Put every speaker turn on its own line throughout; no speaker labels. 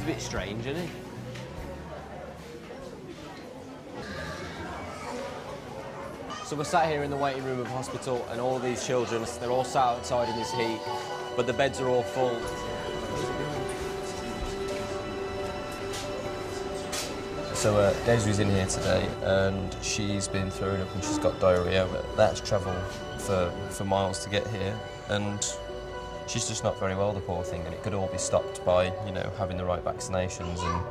bit strange, isn't he? So we're sat here in the waiting room of hospital, and all these children, they're all sat outside in this heat, but the beds are all full. So Desiree's in here today, and she's been throwing up and she's got diarrhoea. That's travel for miles to get here, and she's just not very well, the poor thing, and it could all be stopped by, you know, having the right vaccinations. And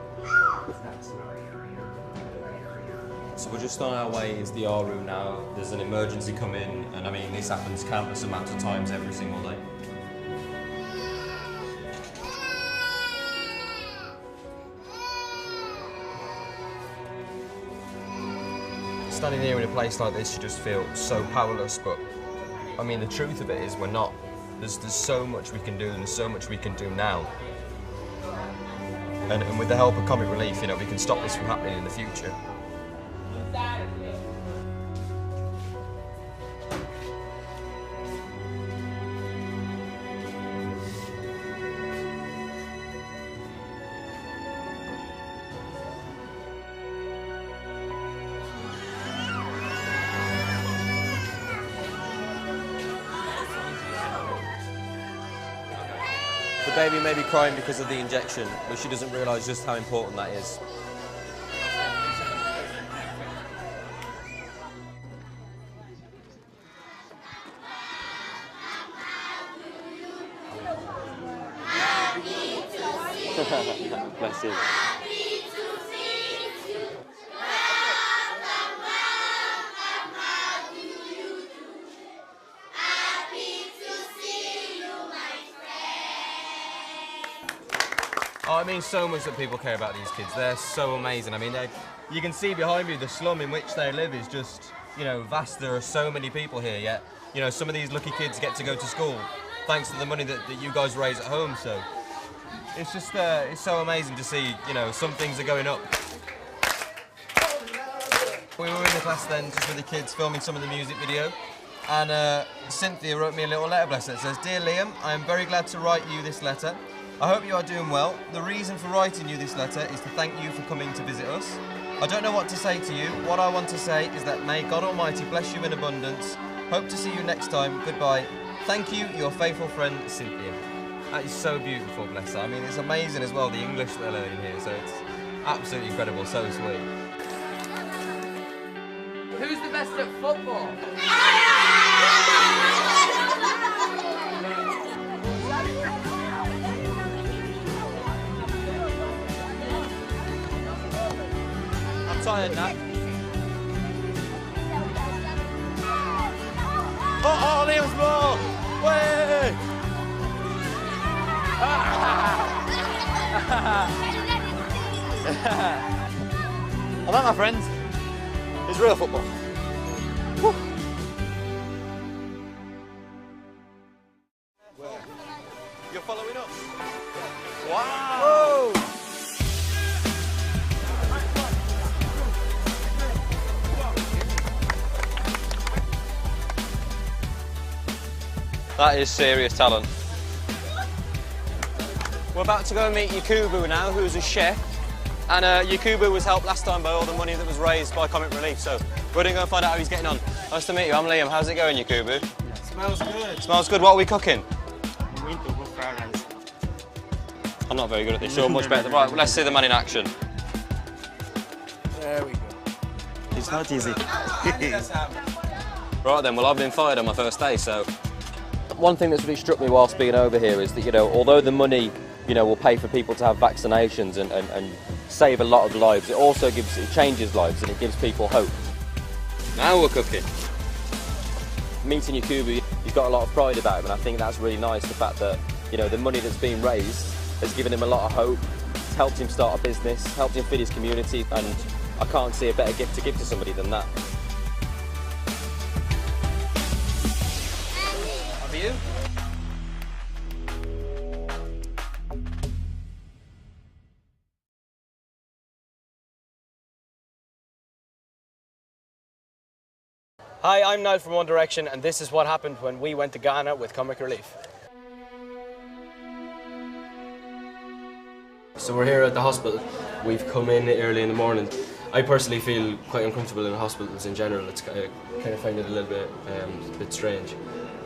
so we're just on our way into the R room now. There's an emergency come in, and I mean, this happens countless amounts of times every single day. Standing here in a place like this, you just feel so powerless, but I mean, the truth of it is we're not. There's so much we can do, and there's so much we can do now. And with the help of Comic Relief, you know, we can stop this from happening in the future. The baby may be crying because of the injection, but she doesn't realise just how important that is. Bless you. Oh, it means so much that people care about these kids. They're so amazing. I mean, you can see behind me the slum in which they live is just, you know, vast. There are so many people here, yet, you know, some of these lucky kids get to go to school thanks to the money that you guys raise at home. So it's just, it's so amazing to see, you know, some things are going up. We were in the class then, just with the kids, filming some of the music video. And Cynthia wrote me a little letter, bless her. It says, "Dear Liam, I am very glad to write you this letter. I hope you are doing well. The reason for writing you this letter is to thank you for coming to visit us. I don't know what to say to you. What I want to say is that may God Almighty bless you in abundance. Hope to see you next time. Goodbye. Thank you, your faithful friend, Cynthia." That is so beautiful, bless her. I mean, it's amazing as well, the English that they're learning here, so it's absolutely incredible, so sweet.
Who's the best at football?
I'm tired now. Oh, Liam's ball! Way! I like my friends. It's real football. Woo. You're following us? Wow! Whoa. That is serious talent. We're about to go and meet Yakubu now, who's a chef. And Yakubu was helped last time by all the money that was raised by Comic Relief, so we're going to go and find out how he's getting on. Nice to meet you, I'm Liam. How's it going, Yakubu?
It smells good.
Smells good. What are we cooking?
Winter fried rice.
I'm not very good at this, you're much better. Right, well, let's see the man in action.
There we go.
It's not easy.
Right then, well, I've been fired on my first day, so... One thing that's really struck me whilst being over here is that, you know, although the money, you know, will pay for people to have vaccinations and save a lot of lives, it also changes lives and it gives people hope. Now we're cooking. Meeting Yakubu, he's got a lot of pride about him, and I think that's really nice, the fact that, you know, the money that's been raised has given him a lot of hope. It's helped him start a business, helped him feed his community, and I can't see a better gift to give to somebody than that. Have you? Hi, I'm Niall from One Direction, and this is what happened when we went to Ghana with Comic Relief.
So we're here at the hospital. We've come in early in the morning. I personally feel quite uncomfortable in hospitals in general. It's kind of find it a little bit strange.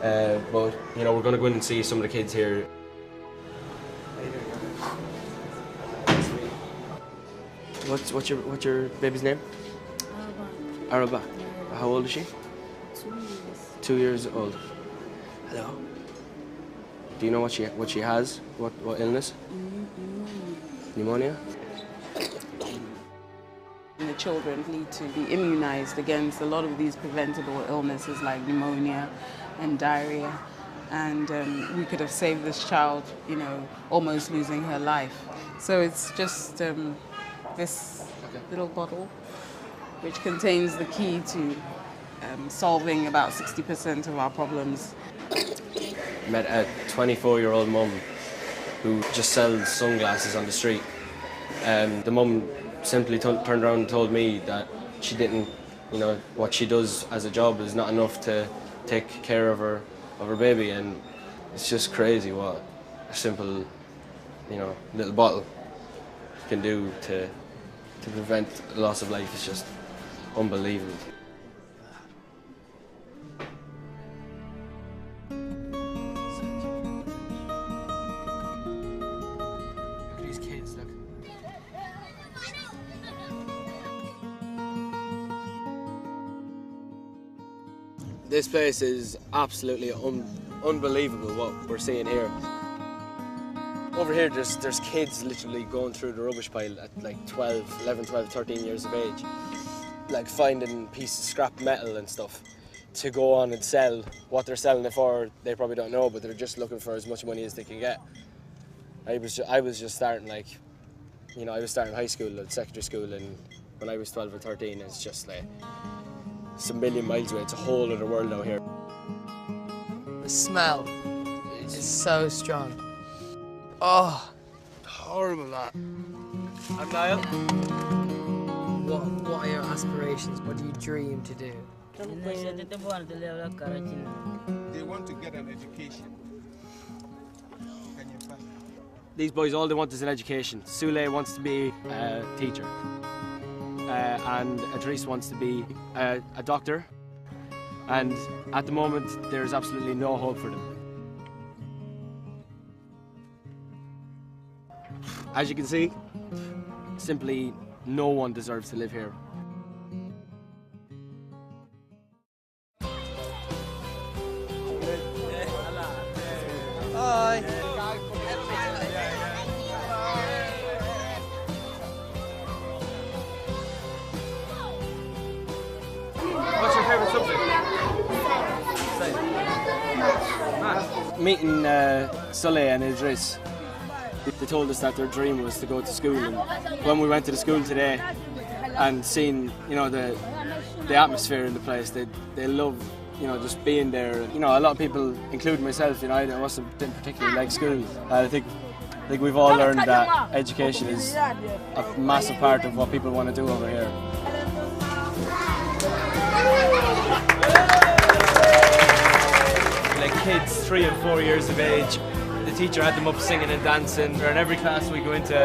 But you know, we're going to go in and see some of the kids here. What's your baby's name? Araba. How old is she?
2 years.
2 years old. Hello. Do you know what she has? What illness? Pneumonia.
The children need to be immunized against a lot of these preventable illnesses like pneumonia and diarrhea. And we could have saved this child, you know, almost losing her life. So it's just this little bottle which contains the key to solving about 60% of our problems.
Met a 24-year-old mum who just sells sunglasses on the street. The mum simply turned around and told me that she didn't, you know, what she does as a job is not enough to take care of her baby, and it's just crazy what a simple, you know, little bottle can do to prevent the loss of life. It's just unbelievable. Look at these kids, look. This place is absolutely unbelievable what we're seeing here. Over here there's kids literally going through the rubbish pile at like 11, 12, 13 years of age. Like finding pieces of scrap metal and stuff to go on and sell. What they're selling it for, they probably don't know, but they're just looking for as much money as they can get. I was just starting, like, you know, I was starting high school, secondary school, and when I was 12 or 13, it's just like, it's a million miles away. It's a whole other world out here.
The smell is so strong. Oh, horrible that.
I'm Niall.
What are your aspirations? What do you dream to do?
They want to get an education. Can you find?
These boys, all they want is an education. Sule wants to be a teacher. And Idris wants to be a doctor. And at the moment, there's absolutely no hope for them. As you can see, simply no one deserves to live here.
Hi.
What's your favourite subject? Math. Meeting Sully and Idris, they told us that their dream was to go to school, and when we went to the school today and seeing, you know, the atmosphere in the place, they love, you know, just being there. You know, a lot of people, including myself, you know, I didn't particularly like school. I think we've all learned that education is a massive part of what people want to do over here. Like kids 3 and 4 years of age, the teacher had them up singing and dancing. In every class we go into,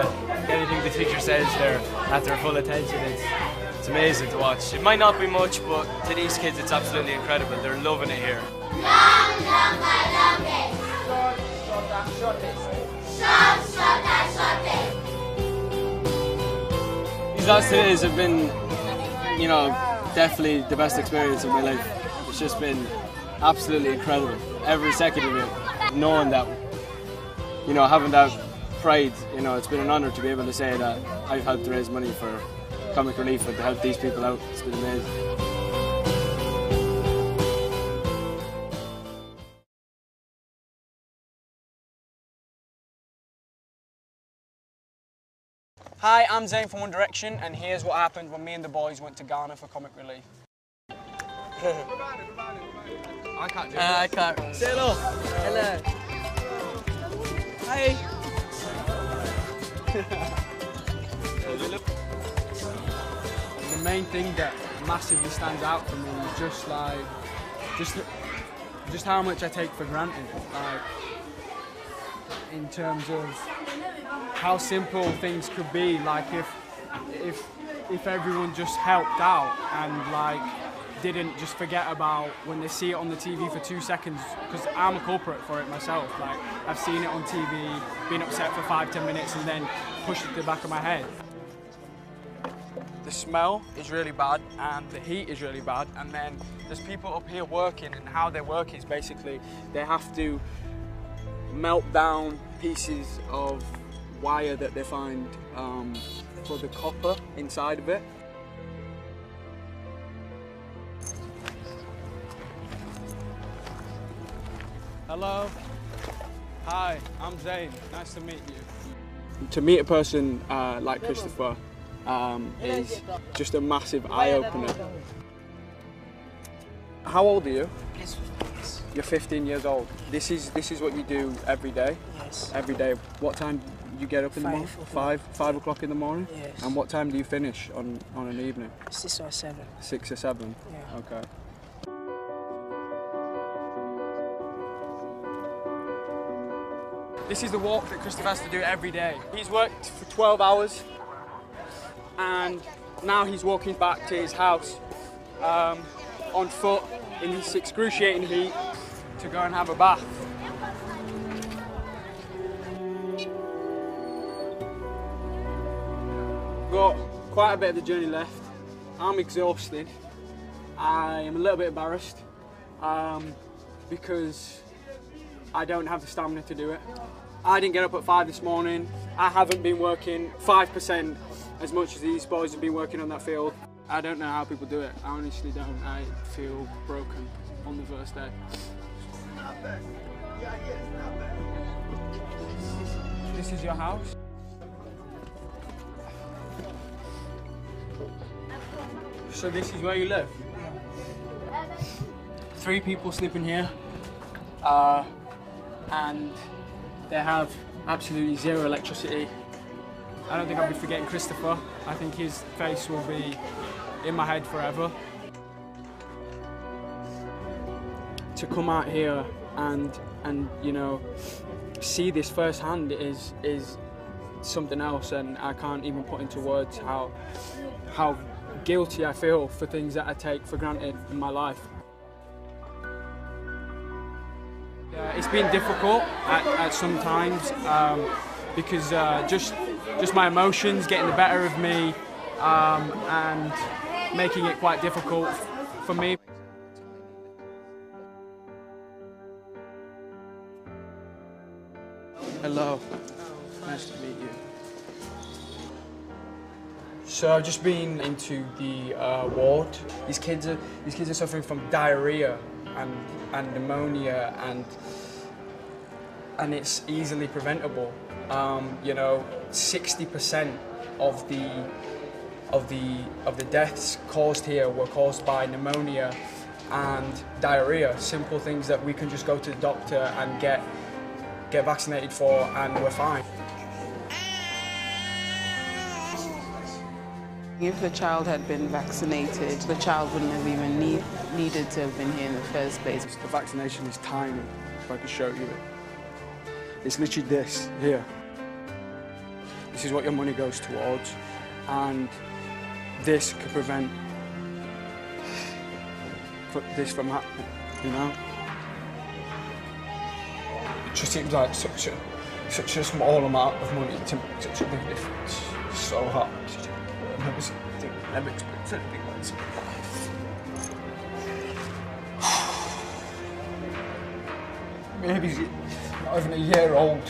anything the teacher says, they're at their full attention. It's amazing to watch. It might not be much, but to these kids it's absolutely incredible. They're loving it here. These last 2 days have been, you know, definitely the best experience of my life. It's just been absolutely incredible. Every second of it, knowing that, you know, having that pride, you know, it's been an honour to be able to say that I've helped raise money for Comic Relief and to help these people out. It's been amazing.
Hi, I'm Zayn from One Direction, and here's what happened when me and the boys went to Ghana for Comic Relief.
I can't do
I can't.
Say hello.
Hello.
Hi. The main thing that massively stands out for me is just how much I take for granted, like in terms of how simple things could be. Like if everyone just helped out and like didn't just forget about when they see it on the TV for 2 seconds, because I'm a culprit for it myself. Like I've seen it on TV, been upset for 5-10 minutes and then pushed it to the back of my head. The smell is really bad and the heat is really bad, and then there's people up here working, and how they work is basically they have to melt down pieces of wire that they find for the copper inside of it. Hello. Hi, I'm Zane. Nice to meet you. To meet a person like Christopher is just a massive eye-opener. How old are you? You're 15 years old. This is what you do every day?
Yes.
Every day. What time do you get up in the morning? 5 o'clock in the morning?
Yes.
And what time do you finish on an evening?
6 or 7.
6 or 7?
Yeah.
Okay. This is the walk that Christopher has to do every day. He's worked for 12 hours and now he's walking back to his house on foot in this excruciating heat to go and have a bath. Got quite a bit of the journey left. I'm exhausted. I am a little bit embarrassed because I don't have the stamina to do it. I didn't get up at 5 this morning. I haven't been working 5% as much as these boys have been working on that field. I don't know how people do it. I honestly don't. I feel broken on the first day. This is your house? So this is where you live? 3 people sleeping here. And they have absolutely zero electricity. I don't think I'll be forgetting Christopher. I think his face will be in my head forever. To come out here and you know, see this firsthand is something else, and I can't even put into words how guilty I feel for things that I take for granted in my life. It's been difficult at some times because just my emotions getting the better of me and making it quite difficult for me. Hello, nice to meet you. So I've just been into the ward. These kids are suffering from diarrhea and pneumonia, and it's easily preventable. You know, 60% of the deaths caused here were caused by pneumonia and diarrhea. Simple things that we can just go to the doctor and get vaccinated for, and we're fine.
If the child had been vaccinated, the child wouldn't have even needed to have been here in the first place.
The vaccination is tiny, if I could show you it. It's literally this here. This is what your money goes towards, and this could prevent this from happening, you know? It just seems like such a small amount of money to make such a big difference. It's so hard. I've never expected anything like this in my life. Maybe not even a year old.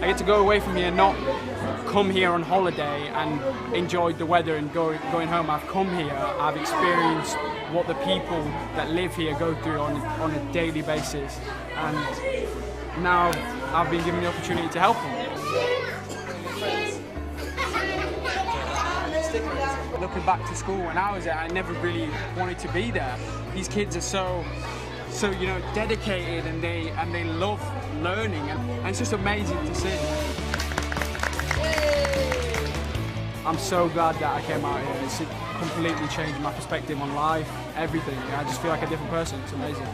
I get to go away from here, not come here on holiday and enjoy the weather and going home. I've come here, I've experienced what the people that live here go through on a daily basis, and now I've been given the opportunity to help them. Looking back to school when I was there, I never really wanted to be there. These kids are so you know, dedicated, and they love learning, and it's just amazing to see. I'm so glad that I came out here. It's completely changed my perspective on life, everything. I just feel like a different person. It's amazing.